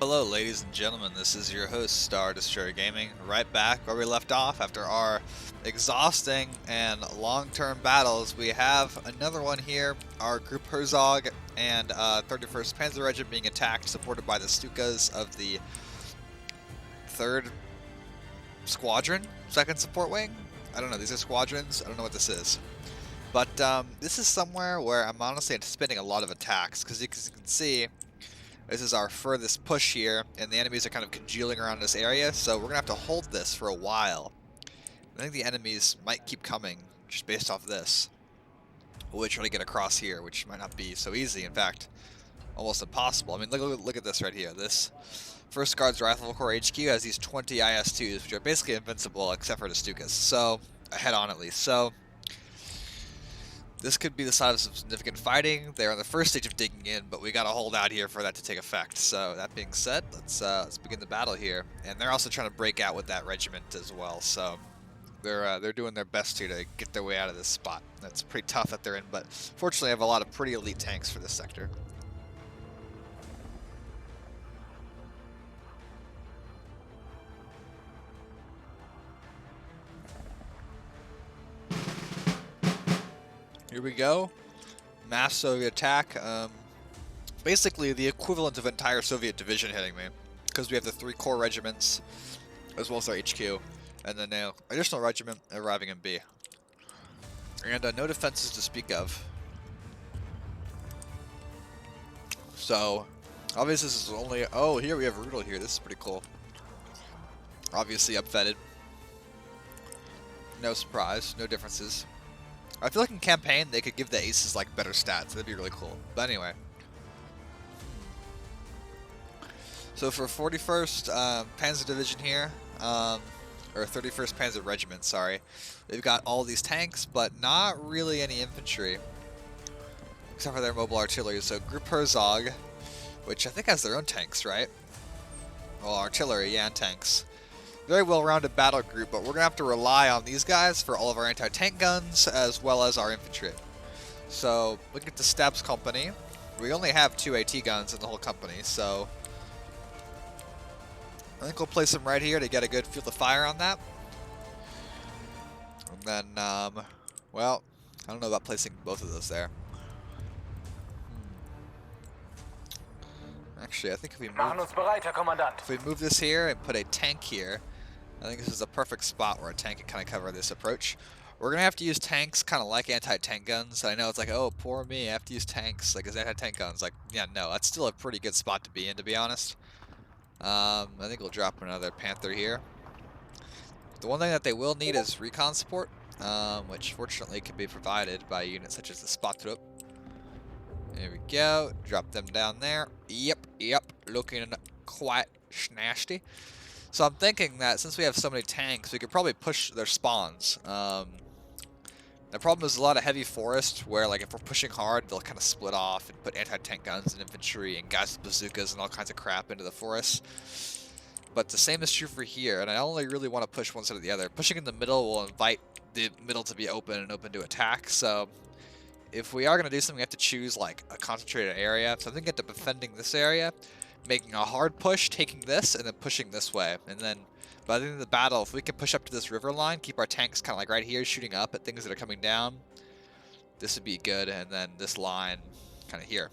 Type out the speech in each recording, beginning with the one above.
Hello ladies and gentlemen, this is your host Star Destroyer Gaming, right back where we left off after our exhausting and long-term battles. We have another one here, our Group Herzog and 31st Panzer Regiment being attacked, supported by the Stukas of the 3rd Squadron, 2nd Support Wing? I don't know, these are squadrons, I don't know what this is. But this is somewhere where I'm honestly anticipating a lot of attacks, because you can see, this is our furthest push here, and the enemies are kind of congealing around this area, so we're going to have to hold this for a while. I think the enemies might keep coming, just based off this. We'll try to get across here, which might not be so easy, in fact, almost impossible. I mean, look at this right here. This 1st Guards Rifle Corps HQ has these 20 IS-2s, which are basically invincible, except for the Stukas, so, head on at least. So, this could be the side of some significant fighting. They're on the first stage of digging in, but we gotta hold out here for that to take effect. So that being said, let's begin the battle here. And they're also trying to break out with that regiment as well. So they're doing their best here to get their way out of this spot. That's pretty tough that they're in, but fortunately I have a lot of pretty elite tanks for this sector. Here we go. Mass Soviet attack. Basically the equivalent of an entire Soviet division hitting me, because we have the 3 core regiments as well as our HQ, and then an additional regiment arriving in B. And no defenses to speak of. So obviously this is only, oh, here we have Rudel here. This is pretty cool. Obviously upfetted. No surprise, no differences. I feel like in campaign they could give the aces like better stats. That'd be really cool. But anyway. So for 41st Panzer Division here, or 31st Panzer Regiment, sorry, they've got all these tanks, but not really any infantry, except for their mobile artillery. So Group Herzog, which I think has their own tanks, right? Well, artillery, yeah, and tanks. Very well-rounded battle group, but we're going to have to rely on these guys for all of our anti-tank guns, as well as our infantry. So, look at the Stabs Company. We only have 2 AT guns in the whole company, so I think we'll place them right here to get a good field of fire on that. And then, well, I don't know about placing both of those there. Actually, I think if we move this here and put a tank here, I think this is a perfect spot where a tank can kind of cover this approach. We're going to have to use tanks kind of like anti-tank guns. I know it's like, oh, poor me, I have to use tanks like as anti-tank guns. Like, yeah, no, that's still a pretty good spot to be in, to be honest. I think we'll drop another Panther here. The one thing that they will need is recon support, which fortunately can be provided by units such as the Spotrup. There we go. Drop them down there. Yep. Looking quite nasty. So I'm thinking that since we have so many tanks, we could probably push their spawns. The problem is a lot of heavy forest where, like, if we're pushing hard, they'll kind of split off and put anti-tank guns and infantry and guys with bazookas and all kinds of crap into the forest. But the same is true for here, and I only really want to push one side or the other. Pushing in the middle will invite the middle to be open and open to attack, so if we are going to do something, we have to choose like a concentrated area. So I'm thinking of defending this area, making a hard push, taking this, and then pushing this way. And then by the end of the battle, if we can push up to this river line, keep our tanks kind of like right here, shooting up at things that are coming down, this would be good. And then this line kind of here.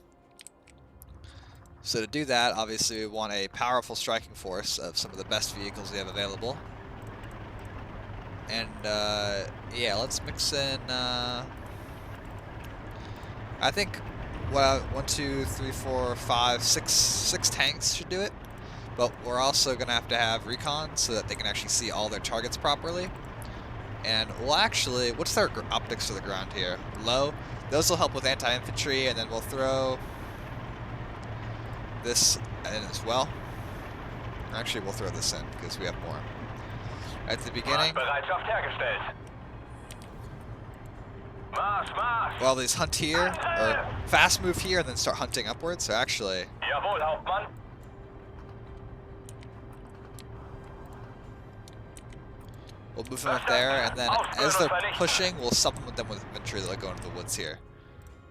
So to do that, obviously we want a powerful striking force of some of the best vehicles we have available. And yeah, let's mix in I think 1, 2, 3, 4, 5, 6 tanks should do it, but we're also going to have recon so that they can actually see all their targets properly. And we'll actually, what's their optics to the ground here? Low. Those will help with anti-infantry, and then we'll throw this in as well. Actually, we'll throw this in because we have more. At the beginning, well, these hunt here, or fast move here, and then start hunting upwards. So actually, we'll move them up there, and then as they're pushing, we'll supplement them with infantry that'll go into the woods here.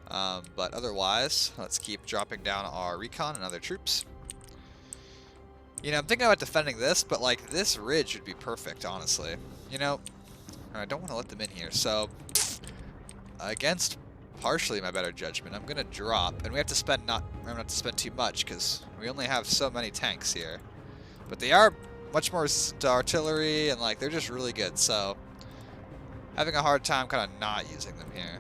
But otherwise, let's keep dropping down our recon and other troops. You know, I'm thinking about defending this, but like this ridge would be perfect, honestly. You know, I don't want to let them in here, so against partially my better judgment, I'm gonna drop, and we have to spend I'm gonna have to spend too much because we only have so many tanks here. But they are much more artillery, and like they're just really good, so having a hard time kind of not using them here.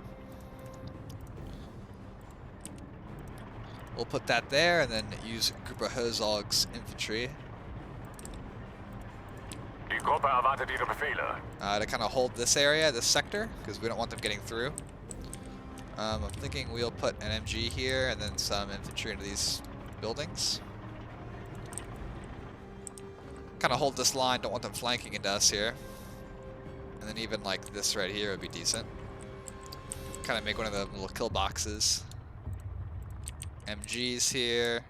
We'll put that there, and then use a group of Herzog's infantry to kind of hold this area, this sector, because we don't want them getting through. I'm thinking we'll put an MG here, and then some infantry into these buildings. Kind of hold this line, don't want them flanking into us here. And then even like this right here would be decent. Kind of make one of the little kill boxes. MGs here.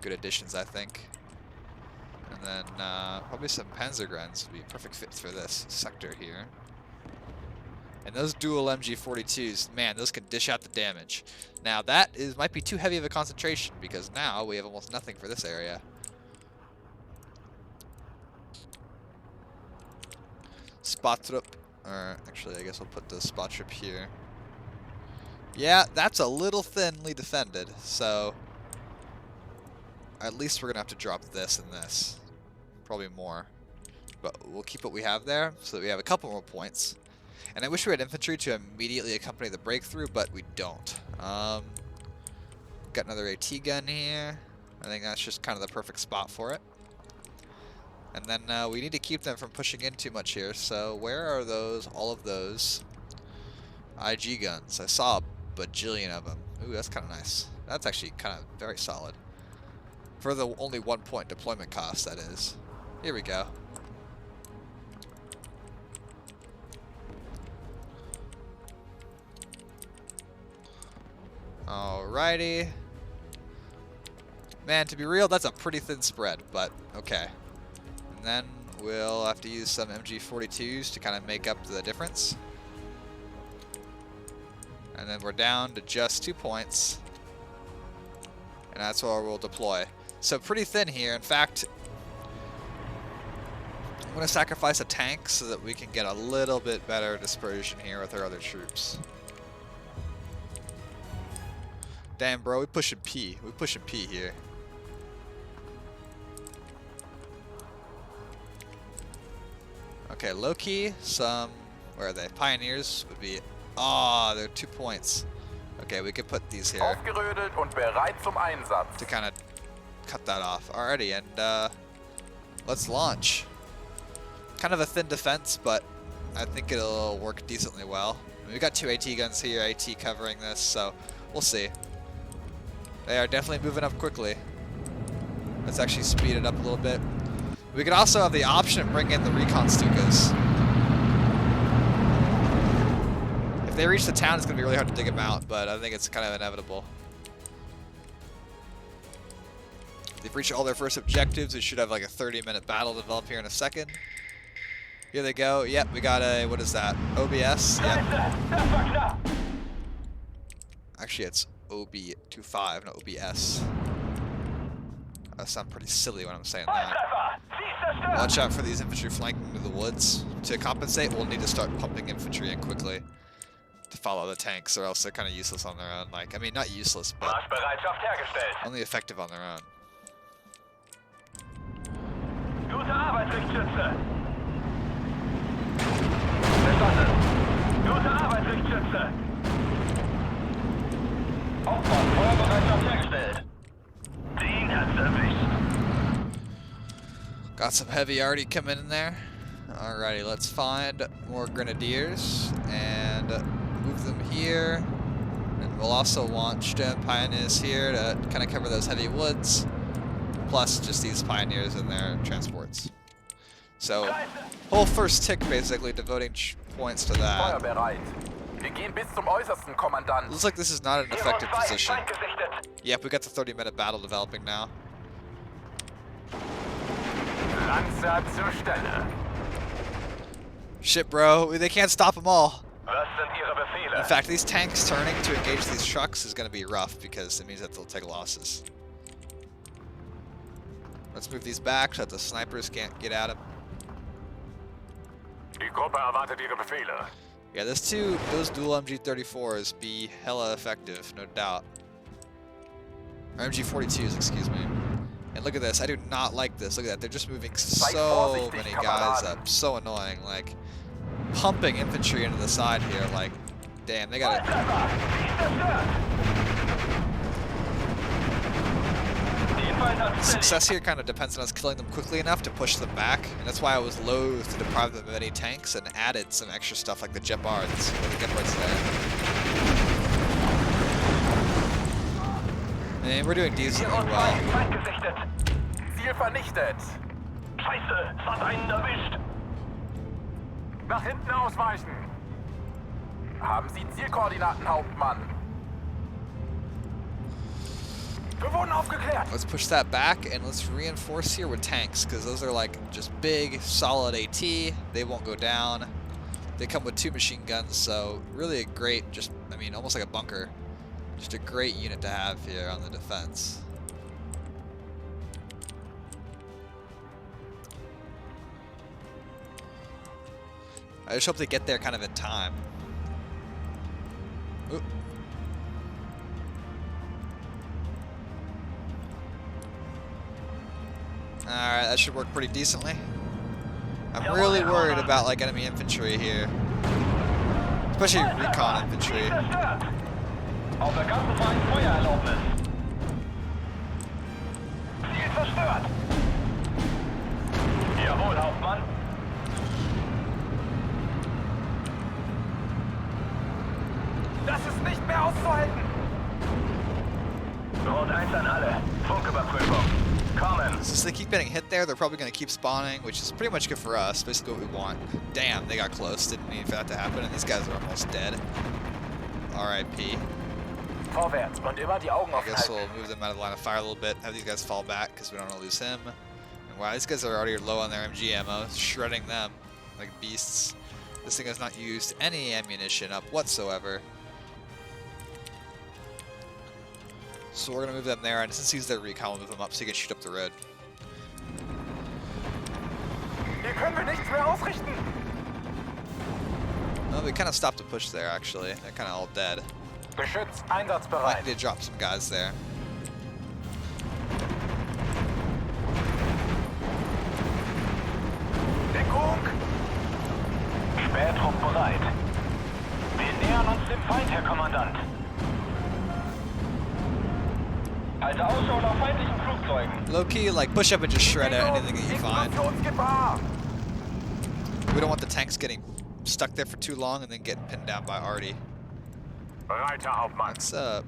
Good additions, I think. And then probably some Panzergrens would be a perfect fit for this sector here. And those dual MG42s, man, those can dish out the damage. Now that might be too heavy of a concentration because now we have almost nothing for this area. Spotrup, or actually I guess I'll put the Spotrup here. Yeah, that's a little thinly defended, so at least we're gonna have to drop this and this. Probably more. But we'll keep what we have there so that we have a couple more points. And I wish we had infantry to immediately accompany the breakthrough, but we don't. Got another AT gun here. I think that's just kind of the perfect spot for it. And then we need to keep them from pushing in too much here. So where are those, all of those IG guns? I saw a bajillion of them. Ooh, that's kind of nice. That's actually kind of very solid. For the only 1 point deployment cost, that is. Here we go. Alrighty. Man, to be real, that's a pretty thin spread, but okay. And then we'll have to use some MG42s to kind of make up the difference. And then we're down to just 2 points. And that's where we'll deploy. So pretty thin here. In fact, I'm going to sacrifice a tank so that we can get a little bit better dispersion here with our other troops. Damn, bro, we pushing P. We pushing P here. Okay, low key, some, where are they? Pioneers would be, they're 2 points. Okay, we could put these here to kind of cut that off. Alrighty, and let's launch. Kind of a thin defense, but I think it'll work decently well. We got 2 AT guns here, AT covering this, so we'll see. They are definitely moving up quickly. Let's actually speed it up a little bit. We could also have the option of bringing in the recon Stukas. If they reach the town, it's going to be really hard to dig them out, but I think it's kind of inevitable. They've reached all their first objectives. We should have like a 30-minute battle develop here in a second. Here they go. Yep, we got a, what is that? OBS? Yep. Actually, it's OB25, not OBS. I sound pretty silly when I'm saying that. Watch out for these infantry flanking into the woods. To compensate, we'll need to start pumping infantry in quickly to follow the tanks, or else they're kind of useless on their own. Like, I mean, not useless, but only effective on their own. Got some heavy already coming in there. Alrighty, let's find more grenadiers and move them here. And we'll also launch stone pioneers here to kind of cover those heavy woods, plus just these pioneers and their transports. So, whole first tick basically devoting points to that. Looks like this is not an effective position. Yep, we got the 30-minute battle developing now. Shit, bro. They can't stop them all. In fact, these tanks turning to engage these trucks is going to be rough because it means that they'll take losses. Let's move these back so that the snipers can't get at him. Die Gruppe erwartet ihre Befehle. Yeah, those dual MG34s be hella effective, no doubt. Or MG42s, excuse me. And look at this, I do not like this. Look at that, they're just moving so many guys up. So annoying, like pumping infantry into the side here, like, damn, they got it. Success here kind of depends on us killing them quickly enough to push them back, and that's why I was loath to deprive them of any tanks and added some extra stuff like the Gepards, or the Gepards there. And we're doing decently well. Ziel vernichtet. Scheiße, es hat einen erwischt. Nach hinten ausweichen. Haben Sie Zielkoordinaten, Hauptmann? Wir wurden aufgeklärt. Let's push that back and let's reinforce here with tanks, because those are like just big, solid AT. They won't go down. They come with 2 machine guns, so really a great, just, I mean, almost like a bunker. Just a great unit to have here on the defense. I just hope they get there kind of in time. Oop. Alright, that should work pretty decently. I'm really worried about like enemy infantry here. Especially recon infantry. Auf der ganzen Feind Feuererlaubnis. Ziel zerstört. Jawohl, Hauptmann. Das ist nicht mehr auszuhalten. Rot 1 an alle. Funküberprüfung. Since they keep getting hit there, they're probably going to keep spawning, which is pretty much good for us. Basically what we want. Damn, they got close. Didn't mean for that to happen, and these guys are almost dead. R.I.P. Vorwärts und immer die Augen I offen guess halten. we'll move them out of the line of fire a little bit, have these guys fall back, because we don't want to lose him. And wow, these guys are already low on their MG ammo, shredding them like beasts. This thing has not used any ammunition up whatsoever. So we're going to move them there, and since he's their recon, we'll move him up so he can shoot up the road. Hier können wir nichts mehr ausrichten. No, we kind of stopped the push there, actually. They're kind of all dead. Geschütz I einsatzbereit. did drop some guys there. Deckung. Spähtrupp bereit. Wir nähern uns dem Feind, Herr Kommandant. Halte Ausschau nach feindlichen Flugzeugen. Low key, like, push up and just shred out anything that you find. We don't want the tanks getting stuck there for too long and then getting pinned down by Artie. Breiter Hauptmann. What's up?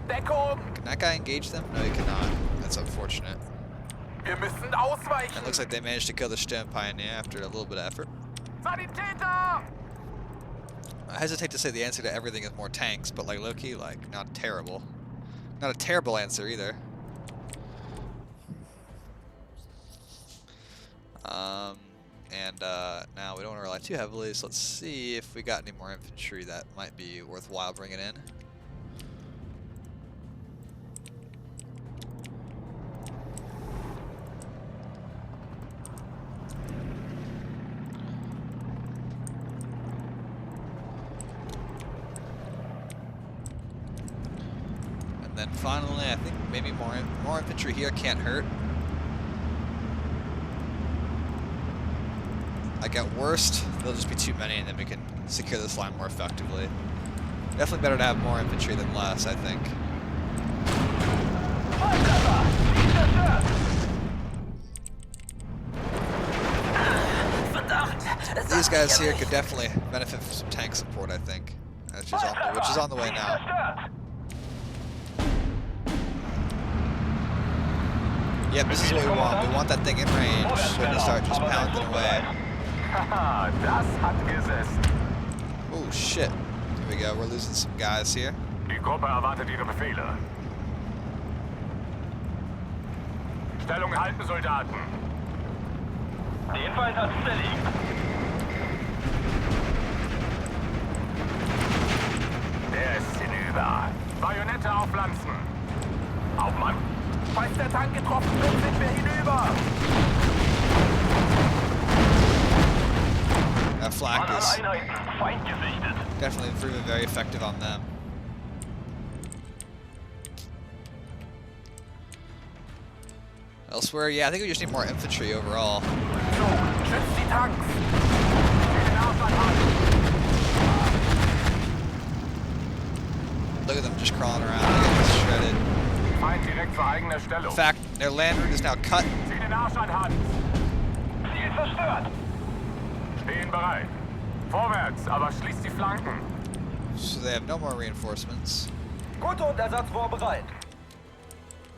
Deckung. Can that guy engage them? No, he cannot. That's unfortunate. Wir müssen ausweichen. It looks like they managed to kill the Sturm Pioneer after a little bit of effort. Sanitäter. I hesitate to say the answer to everything is more tanks, but like low-key, like, not terrible. Not a terrible answer either. Now we don't want to rely too heavily, so let's see if we got any more infantry that might be worthwhile bringing in. And then finally, I think maybe more infantry here can't hurt. Like at worst, there'll just be too many and then we can secure this line more effectively. Definitely better to have more infantry than less, I think. These guys here could definitely benefit from some tank support, I think. Which is on the way now. Yep, this is what we want. We want that thing in range so we can start just pounding away. Das hat gesessen. Oh shit. Here we go, we're losing some guys here. Die Gruppe erwartet ihre Befehle. Stellung halten, Soldaten. Den Feind hat zerlegt. Der ist hinüber. Bajonette aufpflanzen. Hauptmann. Falls der Tank getroffen wird, sind wir hinüber. That flak Alle is Einheiten, Feind gesichtet. definitely proving very effective on them. Elsewhere, yeah, I think we just need more infantry overall. So, schützt die Tanks. Den Abstand halten. Look at them just crawling around, they're getting shredded. Feind direkt vor eigener In Stellung. fact, their land route is now cut. Zieh den Arsch an Hand. Ziel zerstört. Stehen bereit. Vorwärts, aber schließt die Flanken. So they have no more reinforcements. Gute und Ersatz vorbereit.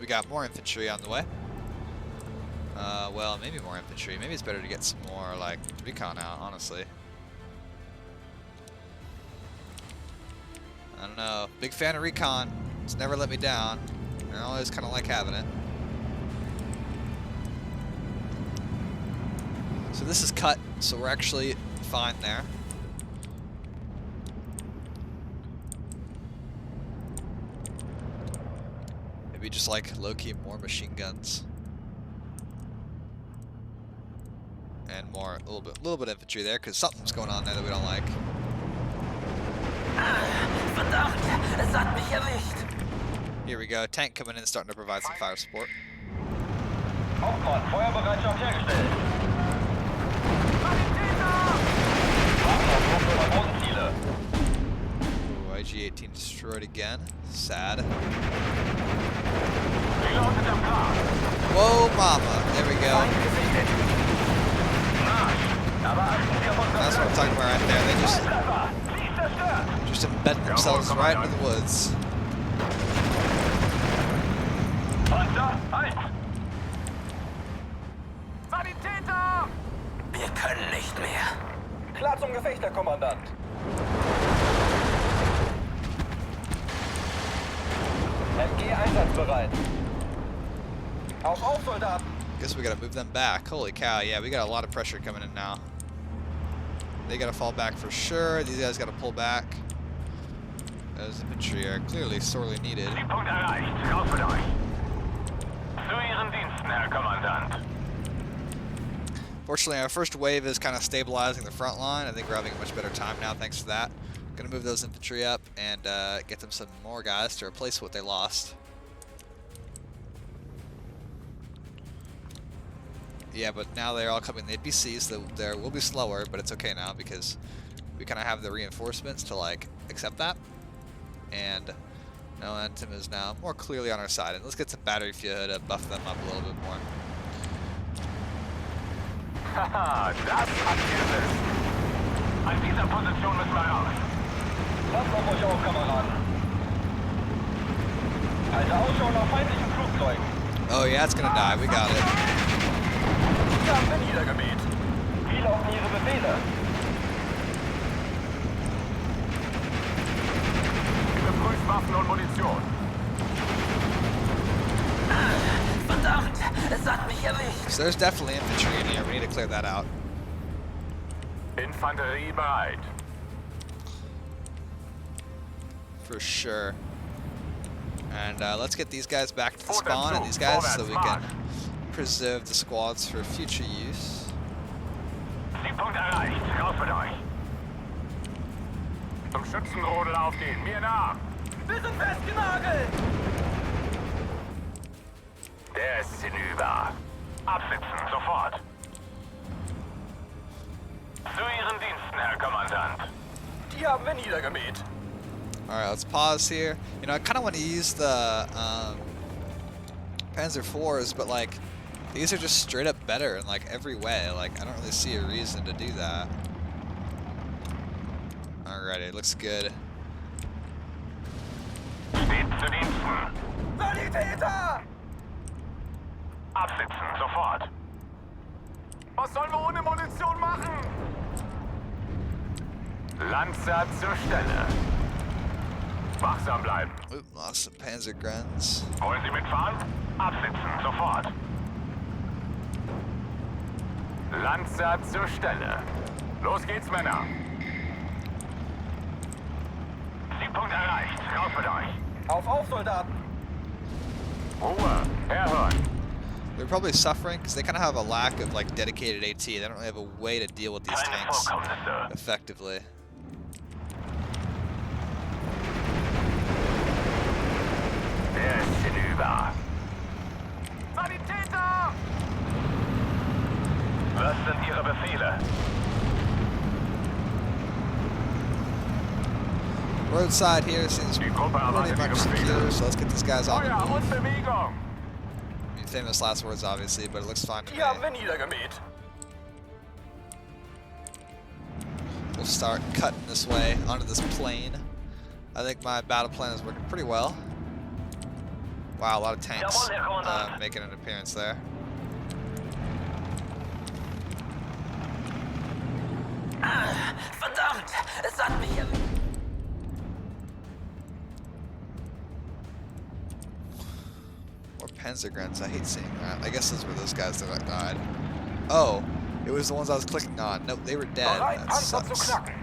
We got more infantry on the way. Well, maybe more infantry. Maybe it's better to get some more, like, recon out, honestly. I don't know. Big fan of recon. It's never let me down. I always kind of like having it. So this is cut, so we're actually fine there. Maybe just like low-key more machine guns. And more, a little bit of infantry there, because something's going on there that we don't like. Verdammt, es hat mich erwischt. Here we go, tank coming in, starting to provide some fire support. Hauptmann, Feuerbereitschaft hergestellt. Bodenziele. Ooh, IG-18 destroyed again. Sad. Reloaded am Plan. Whoa, mama. There we go. Feind gesichtet. Aber achten Sie auf unsere That's what I'm talking about right there. They Treffer. Sie zerstört. just embed themselves right into the woods. Panzer, halt! Sanitäter! Wir können nicht mehr. Klar zum Gefecht, Herr Kommandant. MG einsatzbereit. Auf, Soldaten! Guess we gotta move them back. Holy cow, yeah, we got a lot of pressure coming in now. They gotta fall back for sure. These guys gotta pull back. Those infantry are clearly sorely needed. Zielpunkt erreicht. Raus mit euch. Zu Ihren Diensten, Herr Kommandant. Fortunately, our first wave is kind of stabilizing the front line. I think we're having a much better time now thanks to that. Gonna move those infantry up and get them some more guys to replace what they lost. Yeah, but now they're all coming in the APCs, so they will be slower, but it's okay now because we kind of have the reinforcements to like accept that. And Momentum is now more clearly on our side. And let's get some battery fuel to buff them up a little bit more. Haha, das hat gesetzt. An dieser Position müssen wir raus. Passt auf euch auf, Kameraden. Halte Ausschau nach feindlichen Flugzeugen. Oh yeah, it's gonna die. We got it. Wir haben wir niedergemäht. Wie lauten Ihre Befehle? Überprüft Waffen und Munition. Verdammt, es hat mich erwischt. So there's definitely infantry in here. We need to clear that out. Infanterie bereit. For sure. And let's get these guys back to the spawn and these guys so we can preserve the squads for future use. Zielpunkt erreicht. Raus mit euch. Zum Schützenrodel aufgehen. Mir nach. Wir sind festgenagelt. Der ist hinüber. Absitzen, sofort. Zu Ihren Diensten, Herr Kommandant. Die haben wir niedergemäht. Alright, let's pause here. You know, I kind of want to use the Panzer IVs, but like, these are just straight up better in like every way. Like, I don't really see a reason to do that. Alrighty, looks good. Steht zu Diensten. Sanitäter! Absitzen, sofort. Was sollen wir ohne Munition machen? Lanzer zur Stelle. Wachsam bleiben. Oop, lost some Panzer guns. Wollen Sie mitfahren? Absitzen, sofort. Lanzer zur Stelle. Los geht's, Männer. Zielpunkt erreicht. Raus mit euch. Auf, Soldaten. Ruhe. Herhören. They're probably suffering because they kind of have a lack of like dedicated AT. They don't really have a way to deal with these Keine tanks Vorkommnisse. effectively. Der ist hinüber. Sanitäter! Was sind Ihre Befehle? Roadside here seems pretty much secure, so let's get these guys on the Feuer und move. Bewegung! I mean, famous last words, obviously, but it looks fine to me. Die haben wir niedergemäht. We'll start cutting this way onto this plane. I think my battle plan is working pretty well. Wow, a lot of tanks making an appearance there. Verdammt! Es hat mich erwischt. More Panzergrens, I hate seeing that. I guess those were those guys that died. Oh, it was the ones I was clicking on. Nope, they were dead. Bereit, That Panzer zu sucks. knacken.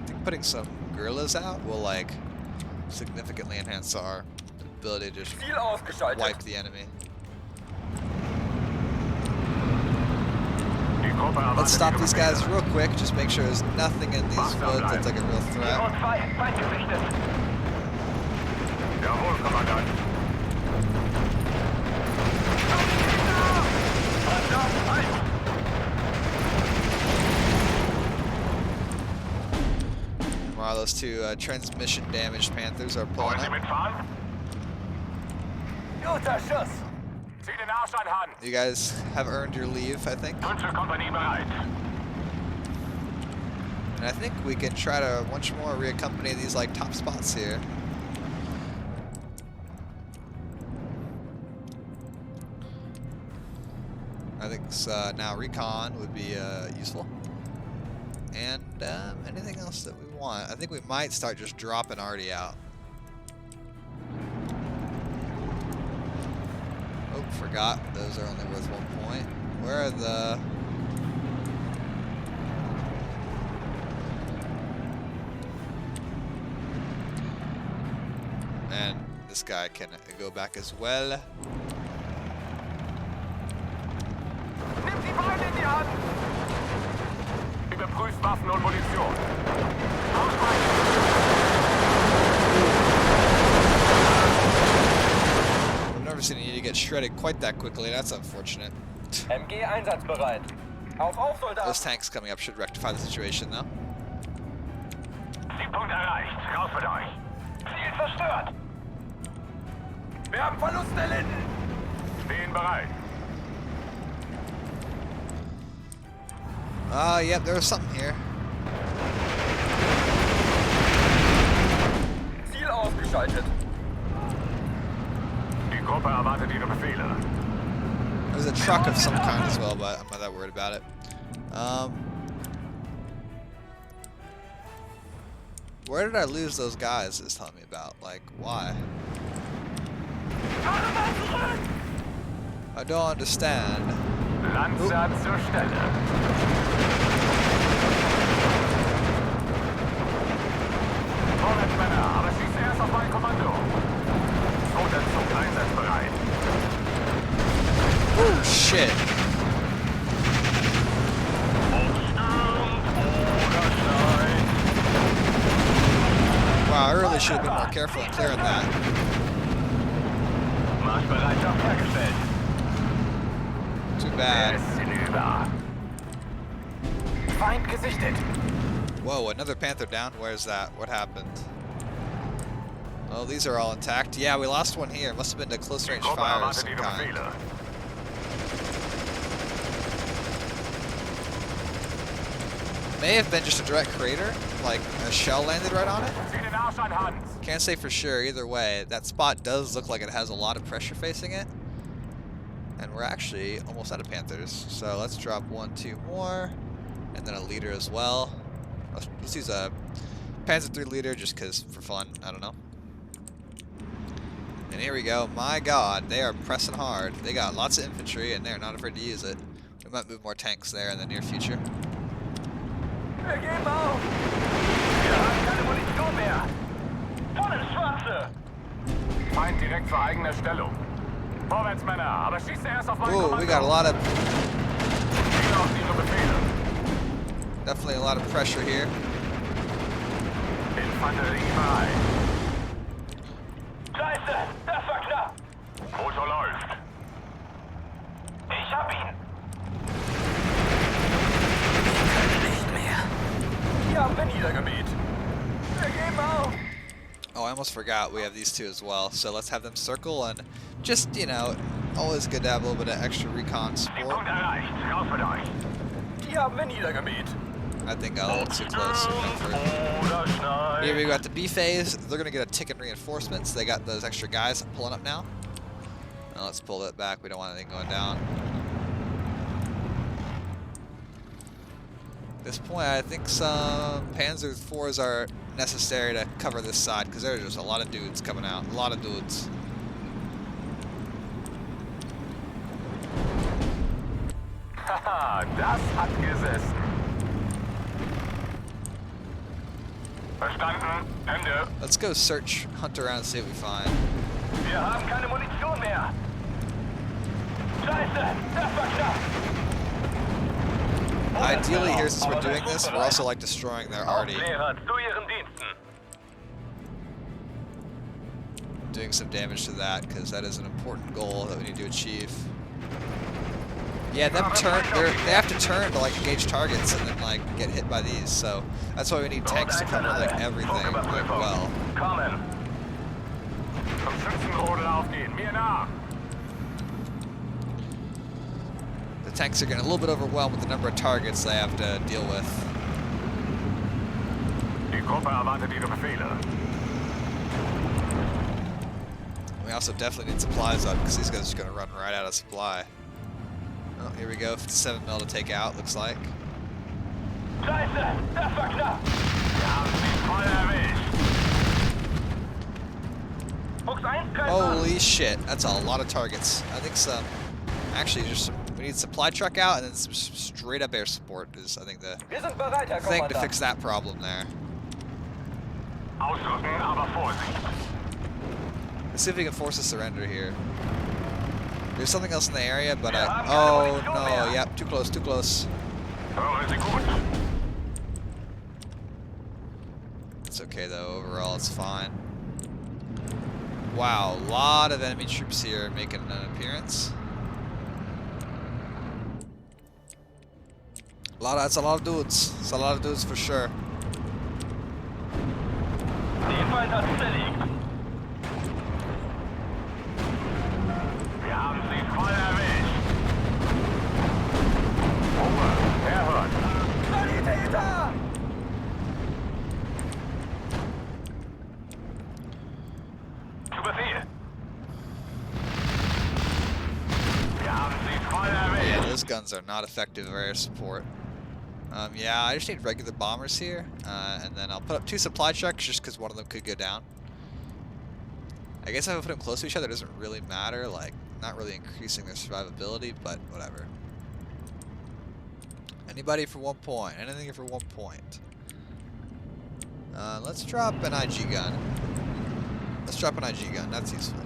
I think putting some guerrillas out will like significantly enhance our ability to just Ziel ausgeschaltet. wipe the enemy. Die Gruppe Let's erwartet stop Ihre these guys Befehle. real quick. Just make sure there's nothing in these woods that's like a real threat. Ihre 2, Feind gesichtet. Jawohl, Kommandant. Verdammt, halt! Wow, those two transmission damaged Panthers are pulling Wollen Sie up. mitfahren? Guter Schuss! Zieh den Arsch an Hand! You guys have earned your leave, I think. 5. Kompanie bereit. And I think we can try to once more reaccompany these like top spots here. I think now recon would be useful. And anything else that we want. I think we might start just dropping Artie out. Oh, forgot. Those are only worth 1 point. Where are the... And this guy can go back as well. Nimm die Beine in die Hand! Überprüft Waffen und Munition. I've never seen you get shredded quite that quickly. That's unfortunate. MG einsatzbereit. Auf, Those Soldat! tanks coming up should rectify the situation, though. Zielpunkt erreicht. Raus mit euch. Ziel zerstört. Wir haben Verluste erlitten. Stehen bereit. Yep, there was something here. Ziel ausgeschaltet. Die Gruppe erwartet Ihre Befehle. There's a truck of some kind as well, but I'm not that worried about it. Where did I lose those guys it's telling me about? Like, why? I don't understand. Landsat zur Stelle. Vorwärts, Männer, aber schießt erst auf mein Kommando. Zug einsatzbereit. Oh, shit. Wow, I really should have been more careful in clearing that. Marschbereitschaft hergestellt. Too bad. Hinüber. Feind gesichtet. Whoa, another Panther down? Where's that? What happened? Oh, these are all intact. Yeah, we lost one here. Must have been to close range Gruppe fire of erwartet some Ihre kind. Befehle. May have been just a direct crater, like a shell landed right on it. Zieh den Arsch an Hand. Can't say for sure either way. That spot does look like it has a lot of pressure facing it. And we're actually almost out of Panthers. So let's drop 1, 2 more. And then a leader as well. Let's use a Panzer III leader just because for fun. I don't know. And here we go. My god, they are pressing hard. They got lots of infantry and they're not afraid to use it. We might move more tanks there in the near future. Wir geben auf. Wir Munition mehr. Voll ins Schwarze. Feind direkt vor eigener Stellung. Vorwärts, Männer, aber schießt erst auf mein Ooh, Kommando. we got a lot of, Ziele auf Ihre Befehle. definitely a lot of pressure here. Infanterie frei. Scheiße, das war knapp. Motor läuft. Ich hab ihn. Nicht mehr. Die haben wir niedergemäht. Wir geben auf. Oh, I almost forgot we have these two as well. So let's have them circle and just, you know, always good to have a little bit of extra recon support. Punkt erreicht. Raus mit euch. Die haben wir niedergemäht. I think a little too close for comfort. Here we got the B phase. They're gonna get a tick in reinforcements. They got those extra guys pulling up now. Now let's pull that back. We don't want anything going down. At this point, I think some Panzer IVs are necessary to cover this side because there's just a lot of dudes coming out. A lot of dudes. Haha, das hat gesessen. Verstanden. Ende. Let's go search, hunt around, and see what we find. Wir haben keine Munition mehr. Scheiße, das war knapp. Ideally, here since we're doing this, we're also like destroying their arty. Aufklärer zu Ihren Diensten. Doing some damage to that because that is an important goal that we need to achieve. Yeah, them turn. They have to turn to like engage targets and then like get hit by these. So that's why we need tanks to cover like everything like well. Kommen. Zum Schützenrodel aufgehen. Mir nach. The tanks are getting a little bit overwhelmed with the number of targets they have to deal with. Die Gruppe erwartet Ihre Befehle. We also definitely need supplies up because these guys are going to run right out of supply. Oh, here we go. 57 mil to take out, looks like. Scheiße, das war knapp. Wir haben sie voll erwischt. Fuchs 1 greift an. Holy shit, that's a lot of targets. I think some, actually just we need supply truck out and then some straight up air support is I think the Wir sind bereit, Herr thing to Kommandant. fix that problem there. Ausrücken, aber Vorsicht. Let's see if we can force a surrender here. There's something else in the area, but oh no, yep, too close, too close. Hören Sie gut. It's okay though, overall it's fine. Wow, a lot of enemy troops here making an appearance. That's a lot of dudes. It's a lot of dudes for sure. Die Feind hat zerlegt. Wir haben sie voll erwischt. Ruhe, erhört. Sanitäter! Zu Befehl. Wir haben sie voll erwischt. Yeah, those guns are not effective air support. Yeah, I just need regular bombers here, and then I'll put up 2 supply trucks just because one of them could go down. I guess if I put them close to each other, it doesn't really matter, like, not really increasing their survivability, but whatever. Anybody for 1 point, anything for 1 point. Let's drop an IG gun. Let's drop an IG gun, that's useful.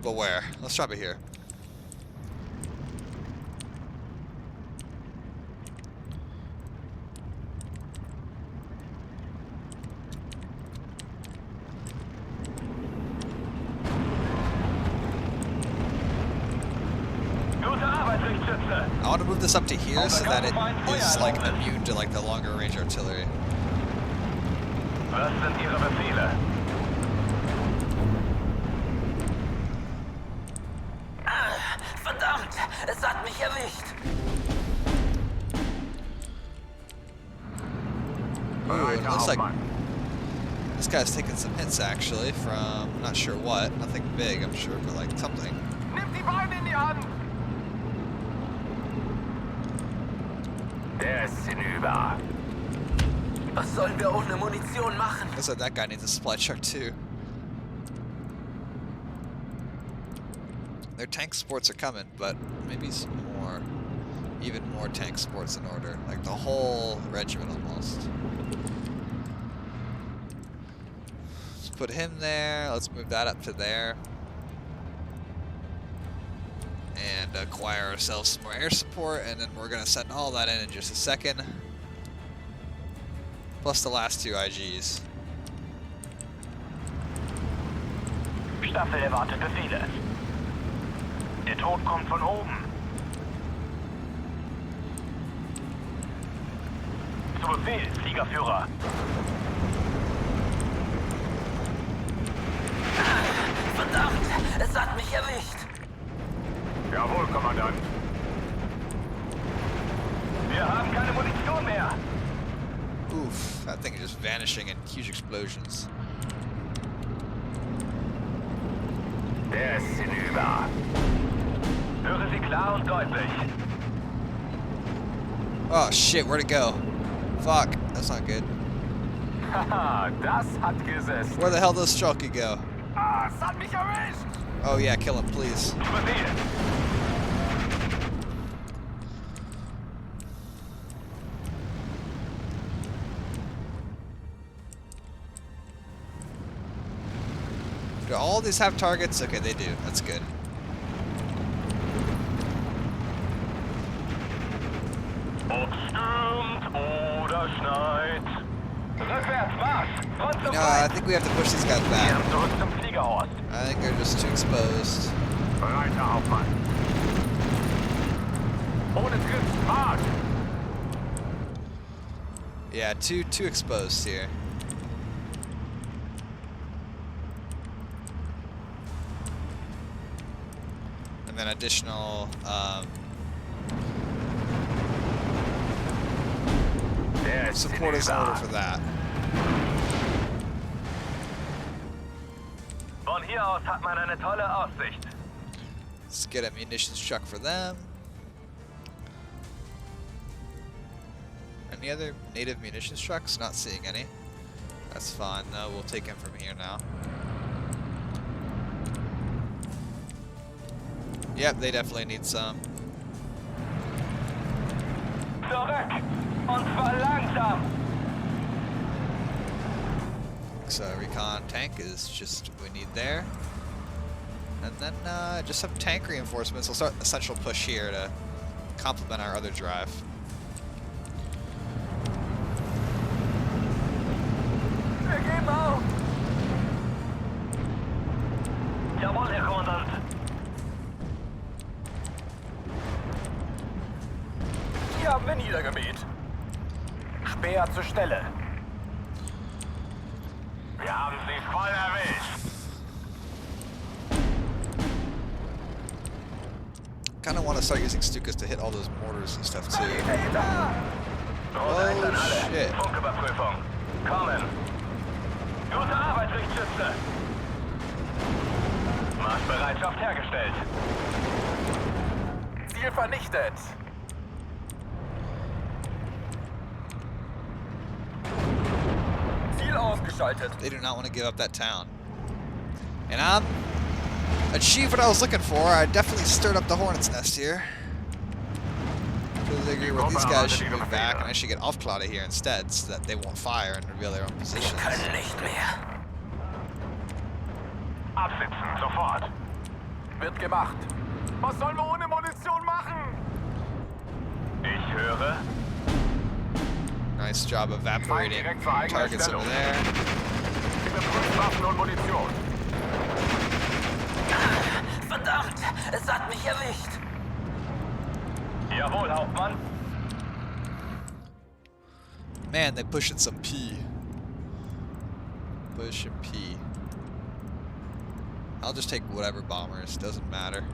But where? Let's drop it here. I want to move this up to here so that it is like immune to like the longer range artillery. Was sind Ihre Befehle? Verdammt, es hat mich erwischt. Ooh, it looks like this guy's taking some hits actually from not sure what. Nothing big, I'm sure, but like something. Nimm die Beine in die Hand! Der ist hinüber. Was sollen wir ohne Munition machen? Looks like that guy needs a supply truck too. Their tank supports are coming, but maybe some more. even more tank sports in order. Like the whole regiment almost. Let's put him there. Let's move that up to there. And acquire ourselves some more air support, and then we're going to send all that in just a second. Plus the last 2 IGs. Staffel erwartet Befehle. Der Tod kommt von oben. Zu Befehl, Fliegerführer. Verdammt, es hat mich erwischt. Jawohl, Kommandant. Wir haben keine Munition mehr. Oof, that thing is just vanishing in huge explosions. Der ist hinüber. Höre Sie klar und deutlich. Oh shit, where'd it go? Fuck, that's not good. Haha, das hat gesessen. Where the hell does Shulky go? Ah, es hat mich erwischt. Oh yeah, kill him, please. Zu Befehl. Do all these have targets? Okay, they do. That's good. Ob stürmt oder schneit. Rückwärts, Marsch! Front You zu know, frei! I think we have to push these guys back. Zurück zum Fliegerhorst. I think they're just too exposed. Breiter Hauptmann. Ohne Griff, Marsch! Yeah, too exposed here. And then additional support is in order for that. Von hier aus hat man eine tolle Aussicht. Let's get a munitions truck for them. Any other native munitions trucks? Not seeing any. That's fine though, we'll take them from here now. Yep, they definitely need some. Zurück! Und zwar langsam! So recon tank is just what we need there. And then just some tank reinforcements. We'll start an essential push here to complement our other drive. Wir geben auf! Jawohl, Herr Kommandant. Hier haben wir niedergemäht. Speer zur Stelle. Wir haben sie voll erwischt. Kind of want to start using Stukas to hit all those mortars and stuff too. Oh shit. Funküberprüfung. Kommen. Gute Arbeit, Richtschütze. Marschbereitschaft hergestellt. Ziel vernichtet. Ziel ausgeschaltet. They do not want to give up that town. And I'm achieved what I was looking for. I definitely stirred up the hornet's nest here. Totally agree with these guys should move back and I should get off-clouded here instead so that they won't fire and reveal their own positions. Können nicht mehr. Absitzen, sofort. Wird gemacht. Was sollen wir ohne Munition machen? Ich höre. Nice job evaporating targets over there. Überprüft Waffen und Munition. Verdammt, es hat mich erwischt. Jawohl, Hauptmann. Man, they pushing some P. Pushing P. I'll just take whatever bombers, doesn't matter.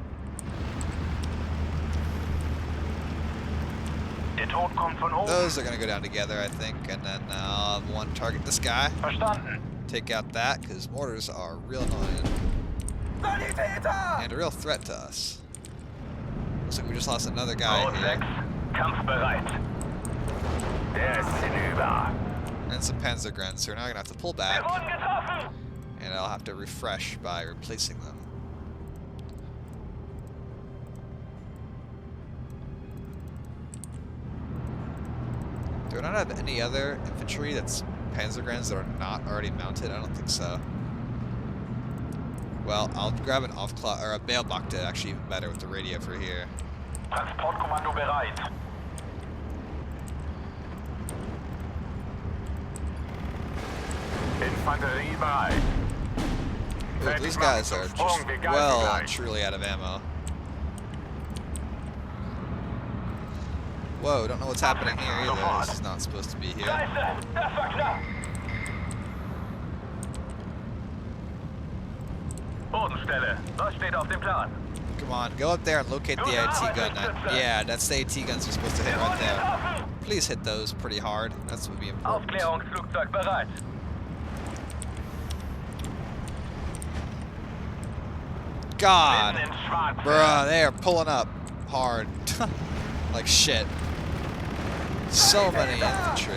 Der Tod kommt von oben. Those are gonna go down together, I think, and then I'll have one target this guy. Verstanden. Take out that, because mortars are real annoying. Sanitäter! And a real threat to us. Looks like we just lost another guy Rot here. 6, kampfbereit. Der ist hinüber. And some Panzergrenze, so we're now gonna have to pull Wir back, wurden getroffen! and I'll have to refresh by replacing them. Do I not have any other infantry that's Panzergrens that are not already mounted? I don't think so. Well, I'll grab an Aufklär or a BALTICS, actually even better with the radio for here. Transportkommando bereit. Infanterie bereit. Ooh, these guys are just well and truly out of ammo. Whoa, don't know what's happening here either. This is not supposed to be here. Bodenstelle. Was steht auf dem Plan? Come on, go up there and locate the AT gun. Yeah, that's the AT guns you're supposed to hit right there. Please hit those pretty hard. That's what would be important. Aufklärungsflugzeug bereit. God, bruh, they are pulling up hard. Like shit. So many infantry.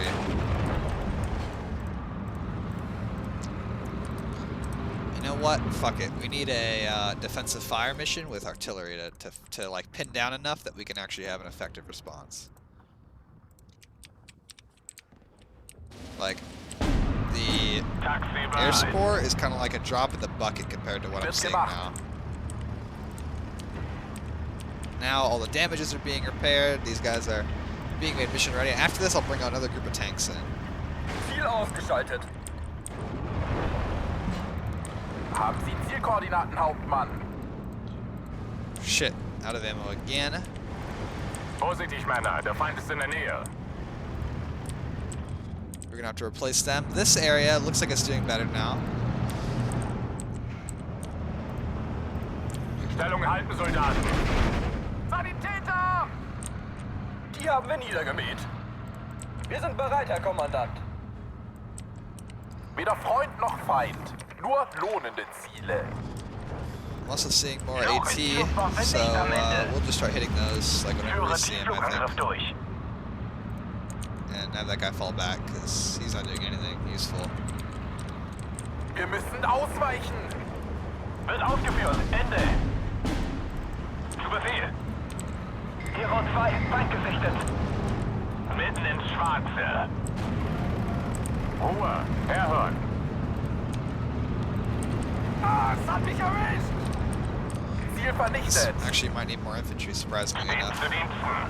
You know what? Fuck it. We need a defensive fire mission with artillery to like pin down enough that we can actually have an effective response. Like the air support is kind of like a drop in the bucket compared to what I'm seeing now. Now all the damages are being repaired. These guys are being made mission ready. After this, I'll bring out another group of tanks in. Ziel ausgeschaltet. Haben Sie Zielkoordinaten, Hauptmann? Shit, out of ammo again. Vorsichtig, Männer, der Feind ist in der Nähe. We're gonna have to replace them. This area looks like it's doing better now. Stellung halten, Soldaten. Sanitäter! Die haben wir niedergemäht. Wir sind bereit, Herr Kommandant. Weder Freund noch Feind. Nur lohnende Ziele. I'm also seeing more AT, so we'll just start hitting those like whenever we see him, I think. And have that guy fall back, because he's not doing anything useful. Wir müssen ausweichen. Wird ausgeführt. Ende. Zu Befehl. Hero 2, Feind gesichtet. Mitten ins Schwarze. Ruhe. Herhören. Ah, es hat mich erwischt. Ziel vernichtet. Actually, might need more infantry, surprisingly enough. Zu Diensten.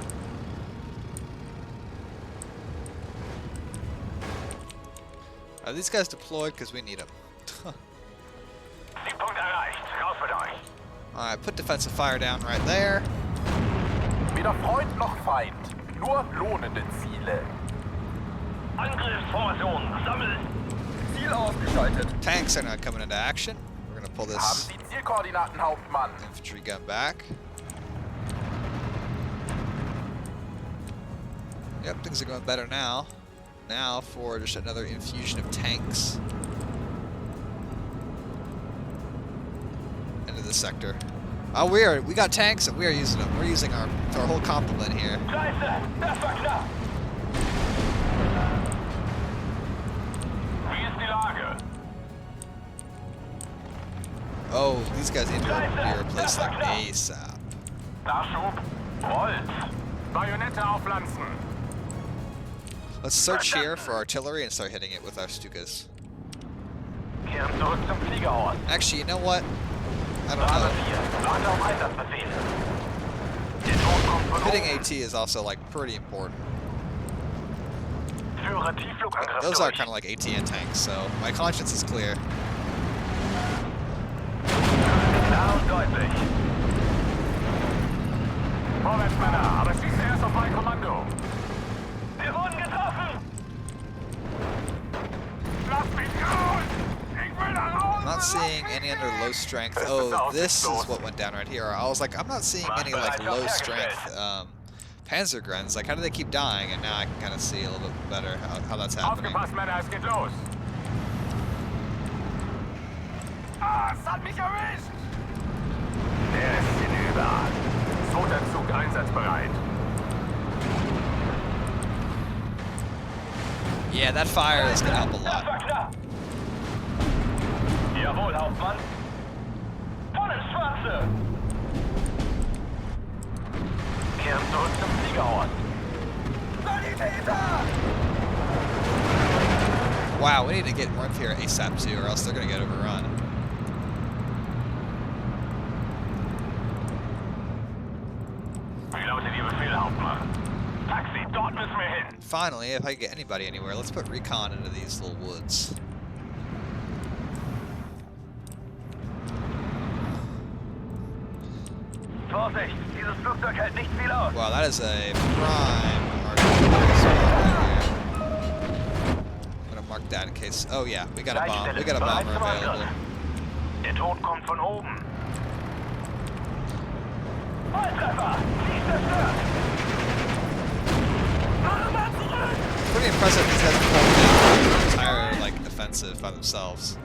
Are these guys deployed? Because we need them. Siegpunkt erreicht. Raus mit euch. Alright, put defensive fire down right there. Weder Freund noch Feind. Nur lohnende Ziele. Angriffsformation. Sammeln. Ziel ausgeschaltet. Tanks are not coming into action. We're going to pull Haben this Sie Zielkoordinaten, Hauptmann? infantry gun back. Yep, things are going better now. Now for just another infusion of tanks into the sector. Oh, we got tanks and we are using them. We're using our whole complement here. Oh, these guys need to be replaced like ASAP. Nachschub. Rollt. Bajonette aufpflanzen. Let's search here for artillery and start hitting it with our Stukas. Kehren zurück zum Fliegerhorn. Actually, you know what? I don't know. Warte auf Einsatzbefehle. Der Ton kommt von Hitting oben. AT is also like pretty important. Führe Tiefflugangriff Those are durch. kind of like ATN tanks, so my conscience is clear. Klar und deutlich. Vorwärts, Männer, aber schieße erst auf mein Kommando. Wir wurden getroffen! Lass mich raus! Ich will da raus! I'm not seeing any under low strength. Oh, this is what went down right here. I was like, I'm not seeing any like low strength Panzergrens. Like, how do they keep dying? And now I can kind of see a little bit better how that's happening. Aufgepasst, Männer, es geht los! Ah, es hat mich erwischt! Der ist hinüber. Zweiter Zug einsatzbereit. Yeah, that fire is gonna help a lot. Jawohl, Hauptmann. Voll ins Schwarze! Kehren zurück zum Fliegerhorn. Sanitäter! Wow, we need to get more up here ASAP too, or else they're gonna get overrun. Finally, if I can get anybody anywhere, let's put recon into these little woods. Vorsicht, dieses Flugzeug hält nicht viel aus. Wow, that is a prime artillery spot right here. I'm gonna mark that in case. Oh yeah, we got a bomb. We got a bomber available. Der Tod kommt von oben. Volltreffer! Ziel zerstört! Pretty impressive these guys are holding down the entire like offensive by themselves.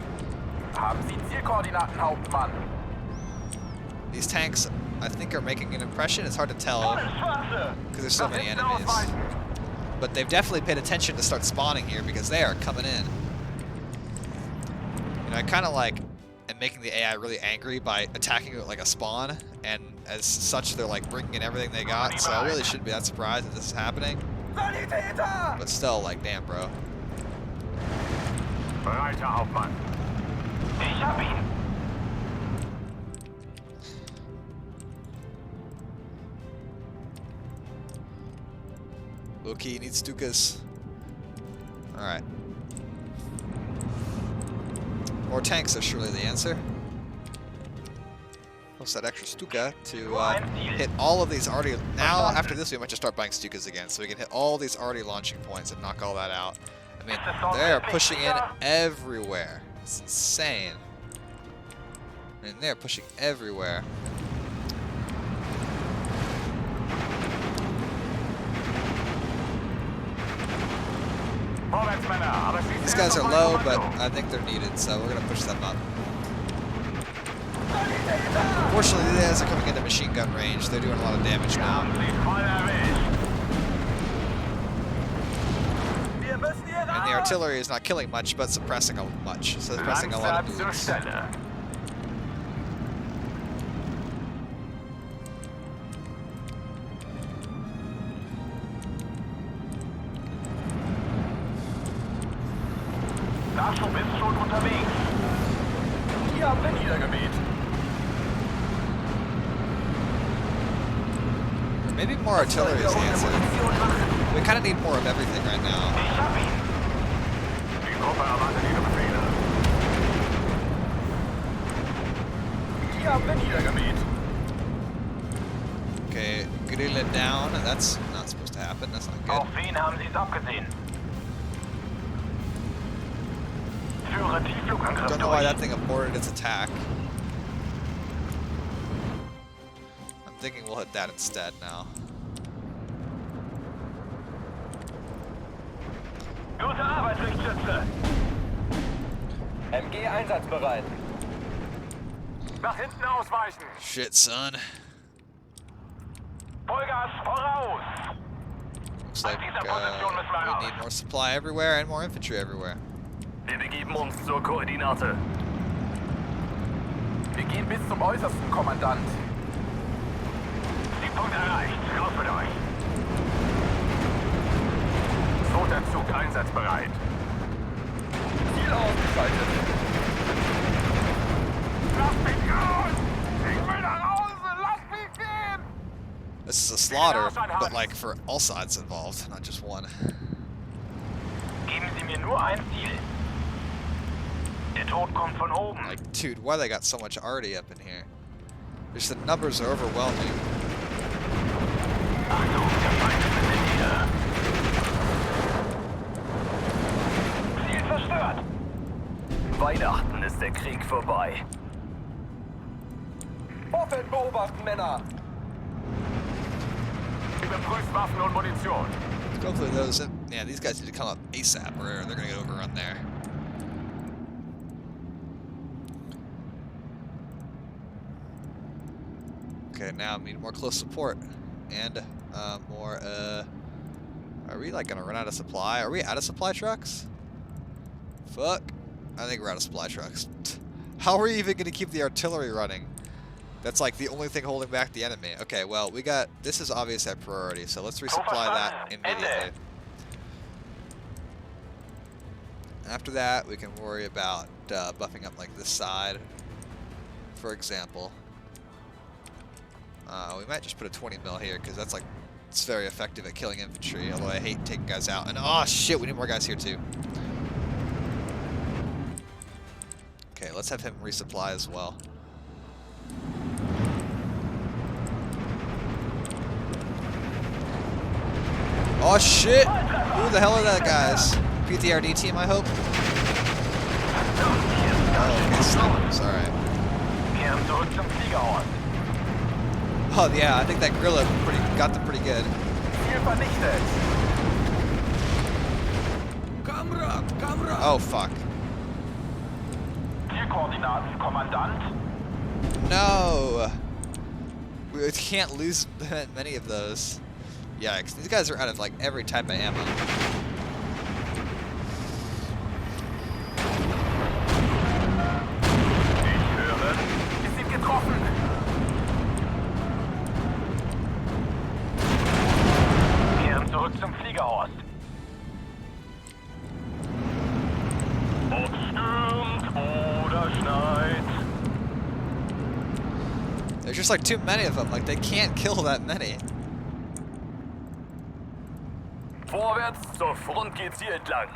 Haben Sie Zielkoordinaten, Hauptmann? These tanks, I think, are making an impression. It's hard to tell because there's so many enemies. But they've definitely paid attention to start spawning here because they are coming in. You know, I kind of like am making the AI really angry by attacking it like a spawn, and as such, they're like bringing in everything they got. So I really shouldn't be that surprised that this is happening. But still, like, damn, bro. Bereiter, Hauptmann. Ich hab ihn. Okay, you need Stukas. Alright. More tanks are surely the answer. Plus that extra Stuka to hit all of these already... Now, after this, we might just start buying Stukas again, so we can hit all these already launching points and knock all that out. I mean, they're pushing in everywhere. It's insane. I mean, they're pushing everywhere. These guys are low, but I think they're needed, so we're going to push them up. Unfortunately, these guys are coming into machine gun range. They're doing a lot of damage now. And the artillery is not killing much, but suppressing much. So suppressing a lot of moves. Nachschub ist schon unterwegs. Hier haben wir niedergemäht. Maybe more artillery is the answer. We kind of need more of everything right now. Die Gruppe erwartet ihre Befehle. Hier haben wir niedergemäht. Okay, Grille down. That's not supposed to happen. That's not good. Auf wen haben Sie es abgesehen? Führe Tiefflugangriff Don't know why that thing aborted its attack. I'm thinking we'll hit that instead now. Gute Arbeit, Lichtschütze. MG einsatzbereit. Nach hinten ausweichen. Shit, son. Vollgas voraus. Looks like we need more supply everywhere and more infantry everywhere. Wir begeben uns zur Koordinate. Wir gehen bis zum äußersten, Kommandant. Siegpunkt erreicht. Raus mit euch. Noterzug einsatzbereit. Ziel ausgeschaltet. Lasst mich raus! Ich will nach Hause! Lasst mich gehen! This is a slaughter, but like for all sides involved, not just one. Geben Sie mir nur ein Ziel. Der Tod kommt von oben. Like, dude, why they got so much arty up in here? Just the numbers are overwhelming. Achtung, der Feind ist in der Nähe. Ziel zerstört. Weihnachten ist der Krieg vorbei. Vorfeld beobachten, Männer. Überprüft Waffen und Munition. Hopefully those, yeah, these guys need to come up ASAP or they're gonna get overrun there. Okay, now we need more close support and more. Are we like gonna run out of supply? Are we out of supply trucks? Fuck, I think we're out of supply trucks. How are we even gonna keep the artillery running? That's like the only thing holding back the enemy. Okay, well, we got, this is obviously a priority, so let's resupply that immediately. After that, we can worry about buffing up like this side, for example. We might just put a 20 mil here because that's like it's very effective at killing infantry. Although I hate taking guys out. And oh shit, we need more guys here too. Okay, let's have him resupply as well. Oh shit! Who the hell are that guys? PTRD team, I hope? Oh, okay, snipers, alright. Oh yeah, I think that gorilla got them pretty good. Oh fuck. No! We can't lose many of those. Yikes, these guys are out of like every type of ammo. There's just like too many of them, like they can't kill that many. Vorwärts, zur Front geht's hier entlang.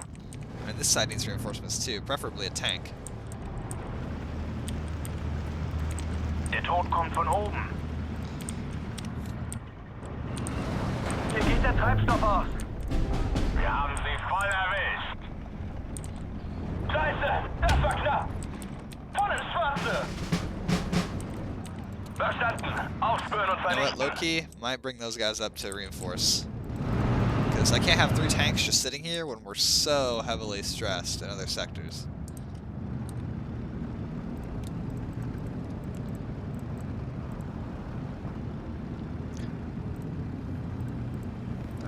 And this side needs reinforcements too, preferably a tank. Der Tod kommt von oben. Hier geht der Treibstoff aus. Wir haben sie voll erwischt. Scheiße, das war knapp. Voll ins Schwarze. Verstanden. Aufspüren und You know what, vernichten. low-key, might bring those guys up to reinforce. Because I can't have 3 tanks just sitting here when we're so heavily stressed in other sectors.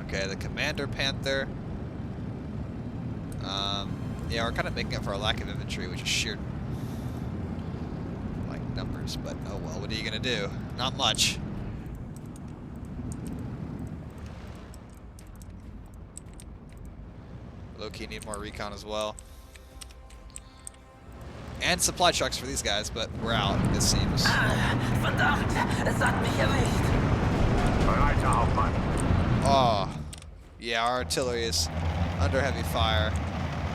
Okay, the Commander Panther. Yeah, we're kind of making up for our lack of infantry, which is sheer like numbers, but oh well, what are you gonna do? Not much. Low-key need more recon as well. And supply trucks for these guys, but we're out, it seems. Verdammt, es hat mich erwischt. Breiter Hauptmann. Oh, yeah, our artillery is under heavy fire.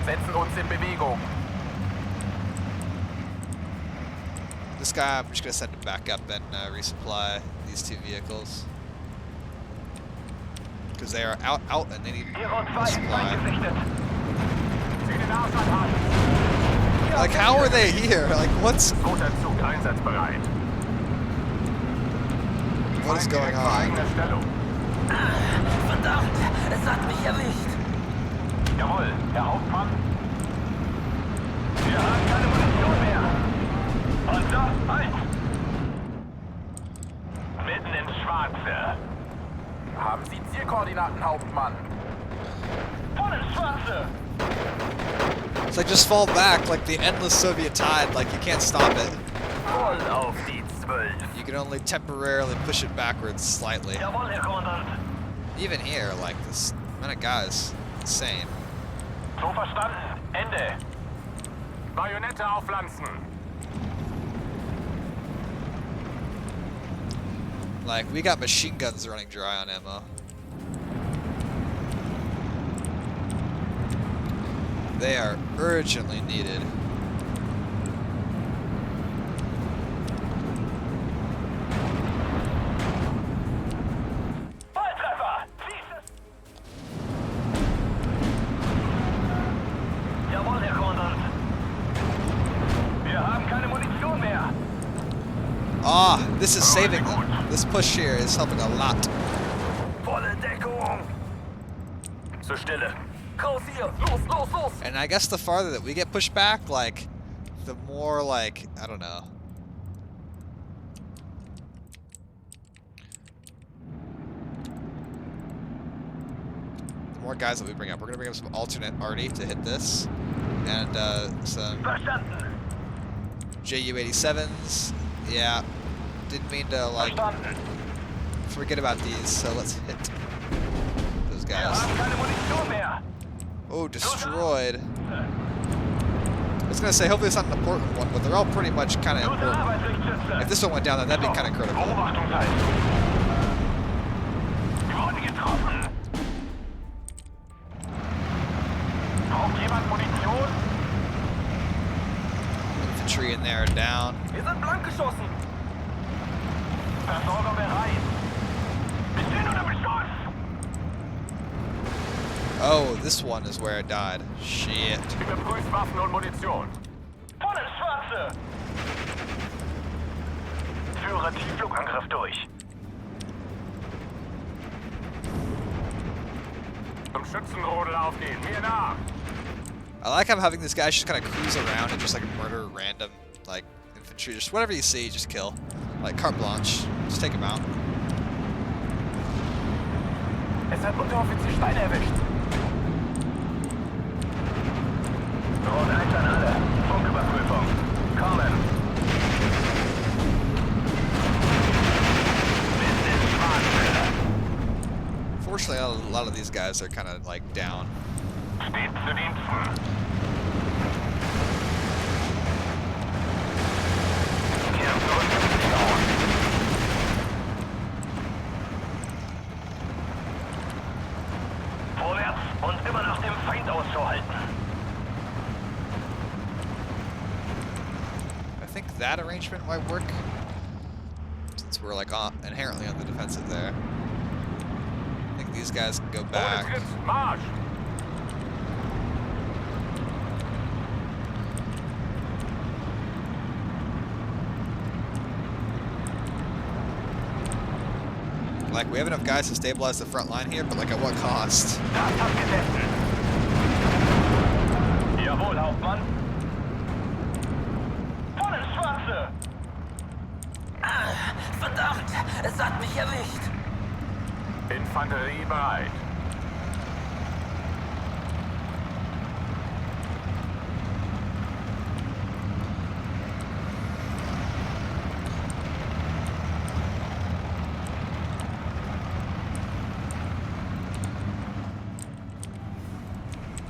Setzen uns in Bewegung. This guy, I'm just gonna send him back up and resupply these 2 vehicles. Because they are out and they need supply. Like, how are they here? Like, what is going on? Verdammt, es hat mich erwischt. Jawohl, Herr Hauptmann. Wir haben keine Munition mehr. Und da, halt! Mitten ins Schwarze. Haben Sie Zielkoordinaten, Hauptmann? Voll ins Schwarze! It's like, just fall back like the endless Soviet tide, like you can't stop it. Voll auf die 12. You can only temporarily push it backwards slightly. Jawohl, Herr Kommandant. Even here, like, this amount of guys, insane. So verstanden. Ende. Bajonette aufpflanzen. Like, we got machine guns running dry on ammo. They are urgently needed. Volltreffer! Jawohl, Herr Kommandant. Wir haben keine Munition mehr. Ah, this is saving them. This push here is helping a lot. Volle Deckung. Zur Stelle. Raus hier. Los, los, los. And I guess the farther that we get pushed back, like, the more, like, I don't know. The more guys that we bring up. We're going to bring up some alternate arty to hit this. And some Verstanden. JU-87s. Yeah. Didn't mean to, like, Verstanden. forget about these, so let's hit those Wir guys. haben keine Munition mehr. Oh, destroyed. was gonna say, hopefully it's not an important one, but they're all pretty much kind of important. If this one went down, then that'd be kind of critical. Infantry in there down. Wir sind blank geschossen. Versorger bereit. Wir stehen unter Beschuss. Oh, this one is where it died. Shit. Überprüft Waffen und Munition. Voll ins Schwarze. Führe Tiefflugangriff durch. Zum Schützenrodel aufgehen. Mir nach. I like how having these guys just kind of cruise around and just like murder random like infantry, just whatever you see, just kill. Like carte blanche, just take them out. Es hat Unteroffizier Stein erwischt. Rot 1 an alle. Funküberprüfung. Kommen. Bis ins Schwarze. Fortunately, a lot of these guys are kind of like down. Steht zu Diensten. Kehren zurück zum Fliegerhaus. Vorwärts und immer nach dem Feind Ausschau halten. I think that arrangement might work, since we're like inherently on the defensive there. I think these guys can go back. Marsch! Like, we have enough guys to stabilize the front line here, but like at what cost? Das hat gesessen. Jawohl, Hauptmann. Voll ins Schwarze! Verdammt, es hat mich erwischt. Infanterie bereit.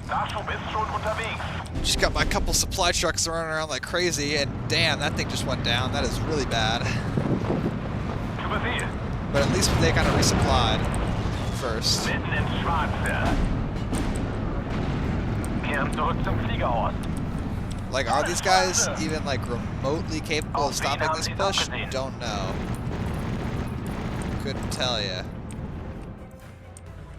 Nachschub ist schon unterwegs. Just got my couple supply trucks running around like crazy, and damn, that thing just went down. That is really bad. Zu Befehl. But at least they kind of resupplied first. Mitten ins Schwarze. Kehren zurück zum Fliegerhaus. Like, are these guys even like remotely capable of stopping this push? Don't know. Couldn't tell ya.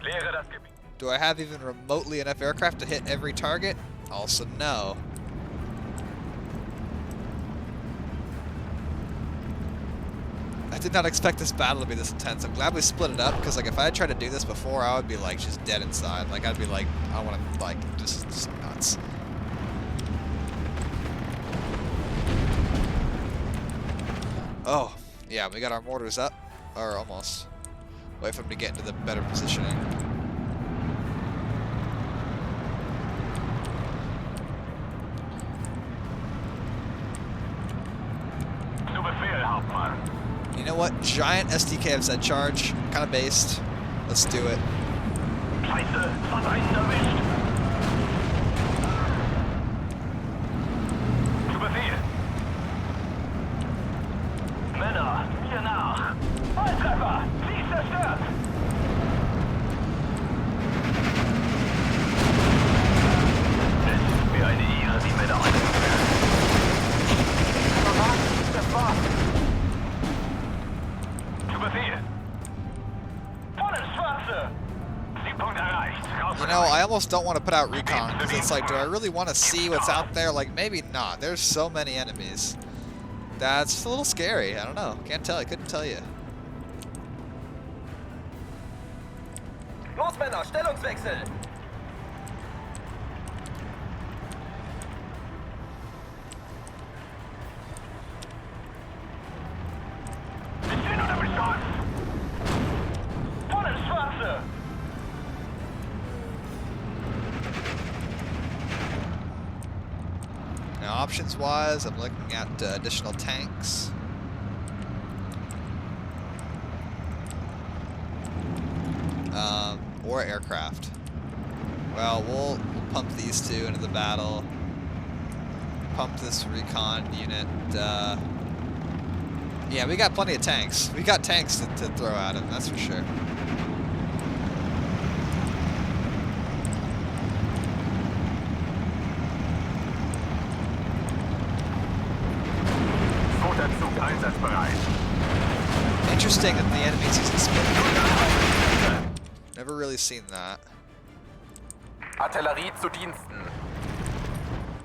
Leere das Gebiet. Do I have even remotely enough aircraft to hit every target? Also no. I did not expect this battle to be this intense. I'm glad we split it up, because like if I had tried to do this before, I would be like just dead inside. Like I'd be like, I want to like, this is just nuts. Oh, yeah, we got our mortars up, or almost. Wait for them to get into the better positioning. Zu Befehl, Hauptmann. You know what? Giant SDKFZ charge, kind of based. Let's do it. Scheiße, es hat einen erwischt. Zu Befehl. Männer, mir nach. Volltreffer, sie ist zerstört. Es ist mir eine Ehre, die Männer einzuführen. Das war's. Zu Befehl. Voll ins Schwarze. Siegpunkt erreicht. You know, I almost don't want to put out recon, because it's like, do I really want to see what's out there? Like, maybe not. There's so many enemies. That's a little scary. I don't know. Can't tell. I couldn't tell you. Los, Männer, Stellungswechsel. Wir stehen unter Beschuss. Voll ins Schwarze. Now, options-wise, I'm looking at additional tanks. Or aircraft. Well, we'll pump these two into the battle. pump this recon unit. Yeah, we got plenty of tanks. We got tanks to throw at him, that's for sure. Futterzug einsatzbereit. Interesting that the enemy's using spin. Never really seen that. Artillerie zu Diensten.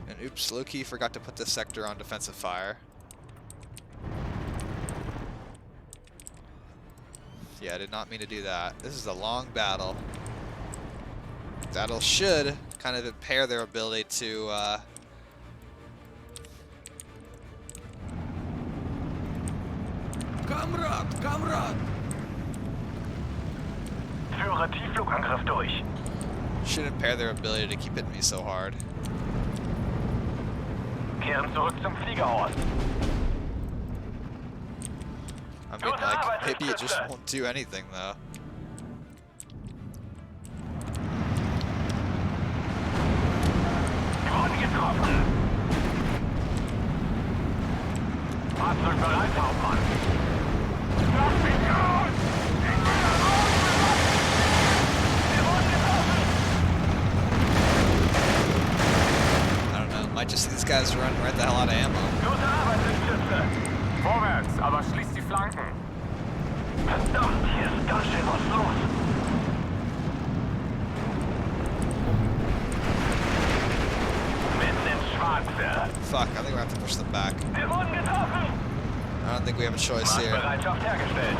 And oops, low-key forgot to put this sector on defensive fire. Yeah, I did not mean to do that. This is a long battle. Battle should kind of impair their ability to Kamerad! Führe Tiefflugangriff durch. should impair their ability to keep hitting me so hard. Kehren zurück zum Fliegerhorst. I mean, like, maybe it just won't do anything, though. Wir wurden getroffen. Fahrzeug bereit, Hauptmann. Lass mich raus! Ich will raus! Wir wurden getroffen! I don't know, might just see these guys run right the hell out of ammo. Gute Arbeit, Lichtschütze! Vorwärts, aber schließt die Flanken. Verdammt, hier ist ganz schön was los. Mitten ins Schwarze. Fuck, I think we're gonna have to push them back. Wir wurden getroffen! I don't think we have a choice here. Marschbereitschaft hergestellt.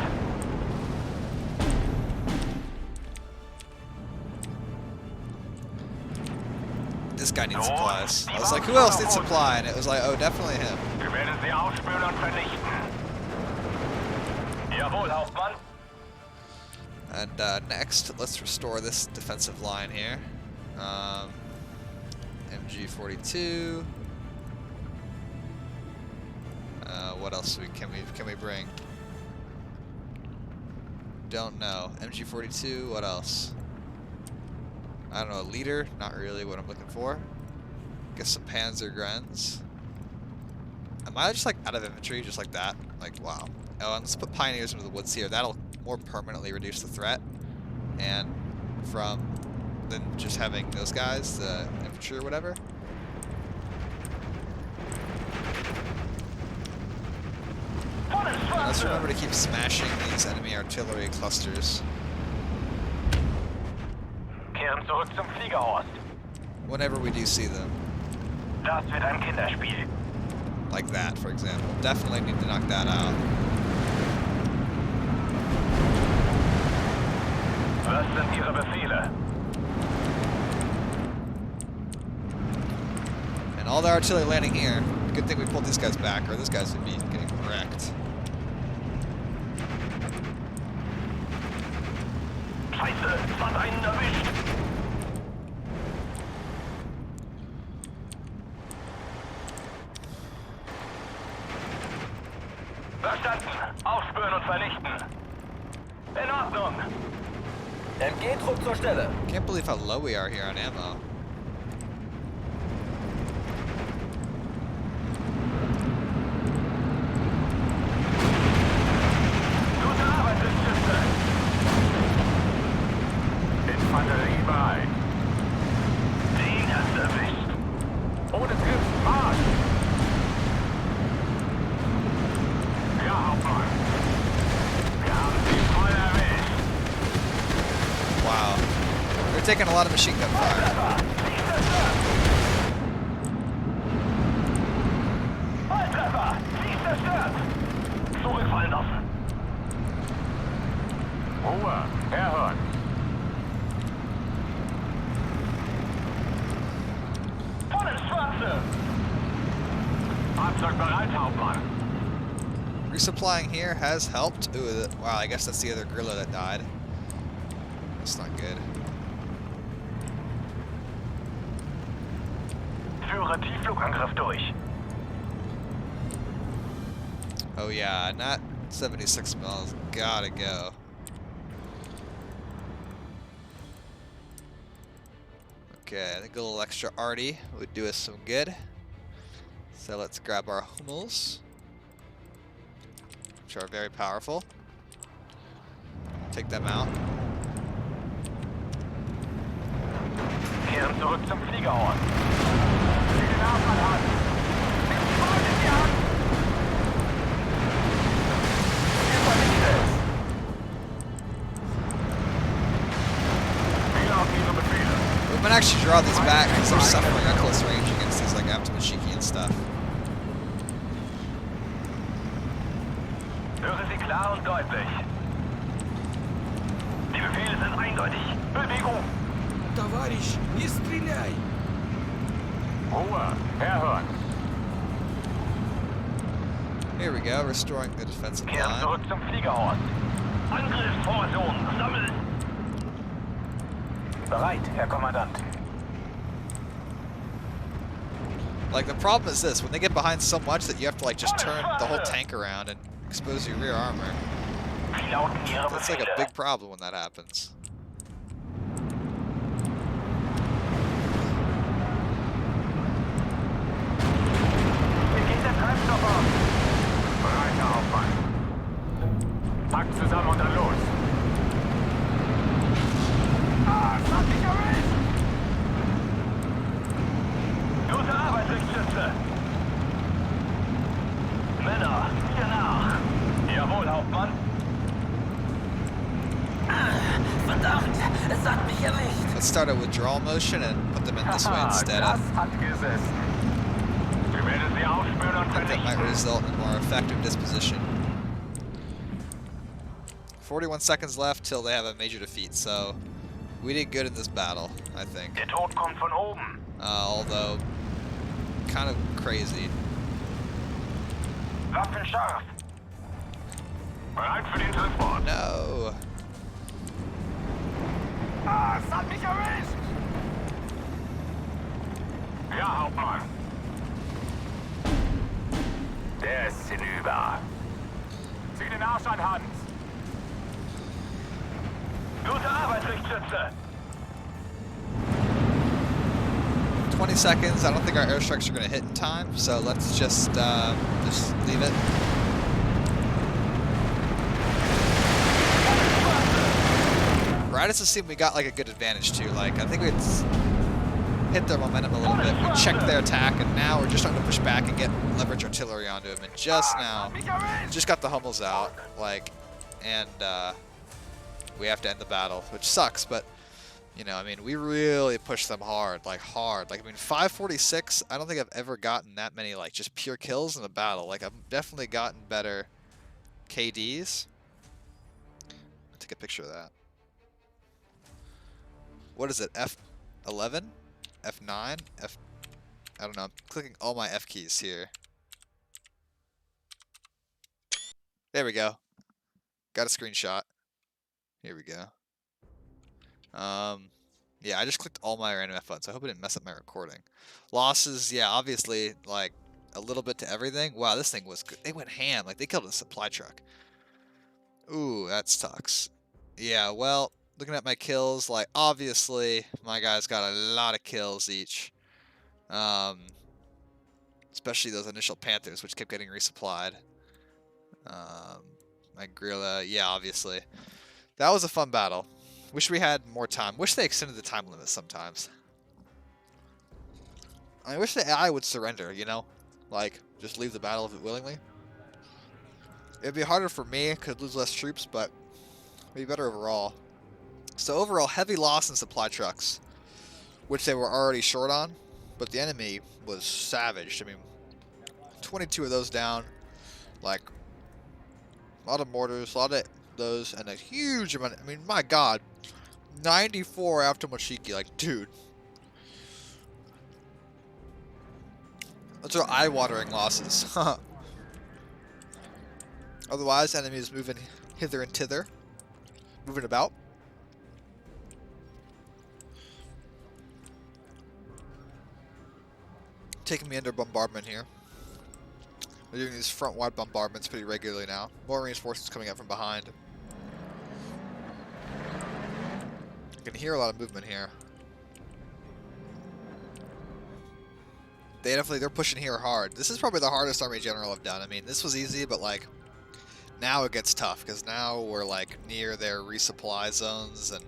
This guy needs supplies. I was like, who else needs supply? And it was like, oh, definitely him. Wir werden sie aufspüren und vernichten. Jawohl, Hauptmann. And next, let's restore this defensive line here. MG42. What else can we bring? Don't know. MG42. What else? I don't know. A leader? Not really what I'm looking for. Guess some Panzer Grens. Am I just like out of infantry, just like that? Like, wow. Oh, and let's put Pioneers into the woods here. That'll more permanently reduce the threat. And than just having those guys, the infantry or whatever. And let's remember to keep smashing these enemy artillery clusters. Kehren zurück zum Fliegerhorst. Whenever we do see them. Das wird ein Kinderspiel. Like that, for example. Definitely need to knock that out. Was sind Ihre Befehle? And all the artillery landing here. Good thing we pulled these guys back, or these guys would be getting wrecked. Scheiße, es hat einen erwischt. Verstanden. Aufspüren und vernichten. In Ordnung. MG-Trupp zur Stelle. Can't believe how low we are here on ammo. Gute Arbeit, Lichtschütze. Infanterie bereit. Den hat's erwischt. Ohne Tritt, Marsch! Ja, Hauptmann. Wir haben sie voll erwischt. Wow. They're taking a lot of machine gun fire. Volltreffer! Sie ist zerstört! Zurückfallen lassen. Ruhe, herhören. Voll ins Schwarze! Fahrzeug bereit, Hauptmann. Resupplying here has helped. Ooh, wow, I guess that's the other guerrilla that died. That's not good. Führe Tiefflugangriff durch. Oh yeah, not 76 mils. Gotta go. Okay, I think a little extra arty would do us some good. So let's grab our Hummels, which are very powerful. Take them out. Kehren zurück zum Fliegerhorn. Sieh den Abfall an. Nimm die Beute in die Hand. Überlege es. Fehler auf Ihre Befehle. We might actually draw these back because they're suffering at close range against these like Aptomashiki and stuff. Höre Sie klar und deutlich. Die Befehle sind eindeutig. Bewegung. Товарищ, не стреляй! Ruhe. Herhören. Here we go, restoring the defensive Kehren line. zurück zum Fliegerhorn. Angriffsformation. Sammeln. Bereit, Herr Kommandant. Like, the problem is this, when they get behind so much that you have to like just turn the whole tank around and expose your rear armor. Wie lauten Ihre That's like a Befehle? big problem when that happens. Hier geht der Treibstoff aus. Bereiter Hauptmann. Pack zusammen und dann los. Ah, es hat mich erwischt! Gute Arbeit, Lichtschütze. Männer, hier nach. Jawohl, Hauptmann. Verdammt, es hat mich erwischt! Let's start a withdrawal motion and put them in this way Haha, instead. das hat gesessen. Wir werden sie aufspüren und I think that might vernichten. result in more effective disposition. 41 seconds left till they have a major defeat, so we did good in this battle, I think. Der Tod kommt von oben. Although, kind of crazy. Waffen scharf. Bereit für den Transport. No! Ah, es hat mich erwischt! Ja, Hauptmann. Der ist hinüber. Zieh den Arsch an, Hans. Gute Arbeit, Lichtschütze. 20 seconds. I don't think our airstrikes are going to hit in time, so let's just leave it. Right as it seemed we got like a good advantage too. Like I think we'd hit their momentum a little bit. We checked their attack, and now we're just starting to push back and get leverage artillery onto them. And just now, just got the Hummels out, like, and we have to end the battle, which sucks. But you know, I mean, we really pushed them hard, like hard. Like I mean, 546. I don't think I've ever gotten that many like just pure kills in a battle. Like I've definitely gotten better KDs. I'll take a picture of that. What is it? F11? F9? I don't know. I'm clicking all my F keys here. There we go. Got a screenshot. Here we go. Yeah, I just clicked all my random F buttons. I hope it didn't mess up my recording. Losses, yeah, obviously, like, a little bit to everything. Wow, this thing was good. They went ham. Like, they killed a supply truck. Ooh, that sucks. Yeah, well, looking at my kills, like, obviously, my guys got a lot of kills each. Especially those initial Panthers, which kept getting resupplied. My Guerrilla, yeah, obviously. That was a fun battle. Wish we had more time. Wish they extended the time limit sometimes. I wish the AI would surrender, you know? Like, just leave the battle willingly. It'd be harder for me, could lose less troops, but it'd be better overall. So overall, heavy loss in supply trucks, which they were already short on, but the enemy was savaged. I mean, 22 of those down, like, a lot of mortars, a lot of those, and a huge amount. I mean, my God, 94 after Moshiki, like, dude. Those are eye-watering losses. Otherwise, enemies moving hither and thither, moving about. Taking me under bombardment here. We're doing these front-wide bombardments pretty regularly now. More reinforcements coming up from behind. I can hear a lot of movement here. they're pushing here hard. This is probably the hardest army general I've done. I mean, this was easy, but like now it gets tough because now we're like near their resupply zones and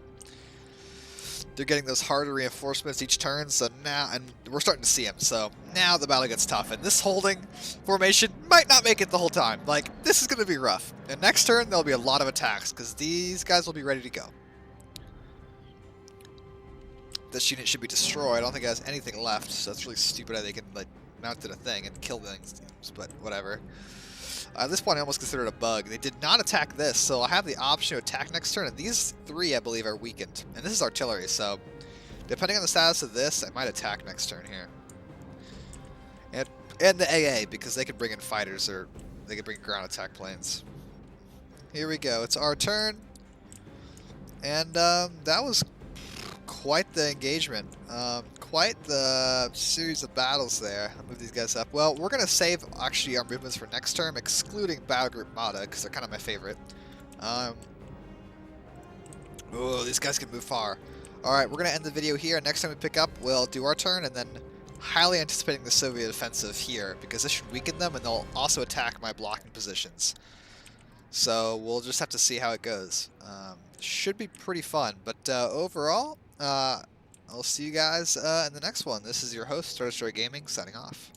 they're getting those harder reinforcements each turn. So now, and we're starting to see them. So now the battle gets tough, and this holding formation might not make it the whole time. Like this is going to be rough. And next turn there'll be a lot of attacks because these guys will be ready to go. This unit should be destroyed. I don't think it has anything left, so it's really stupid how they can like mount it a thing and kill things, but whatever. At this point I almost consider it a bug. They did not attack this, so I have the option to attack next turn, and these 3 I believe are weakened. And this is artillery, so depending on the status of this, I might attack next turn here. And the AA, because they could bring in fighters or they could bring ground attack planes. Here we go, it's our turn. And that was quite the engagement, quite the series of battles there. I'll move these guys up. Well, we're going to save actually our movements for next term, excluding Battle Group Mata, because they're kind of my favorite. Oh, these guys can move far. Alright, we're going to end the video here. Next time we pick up, we'll do our turn, and then highly anticipating the Soviet offensive here, because this should weaken them, and they'll also attack my blocking positions. So we'll just have to see how it goes. Should be pretty fun, but overall, I'll see you guys in the next one. This is your host, Star Destroyer Gaming, signing off.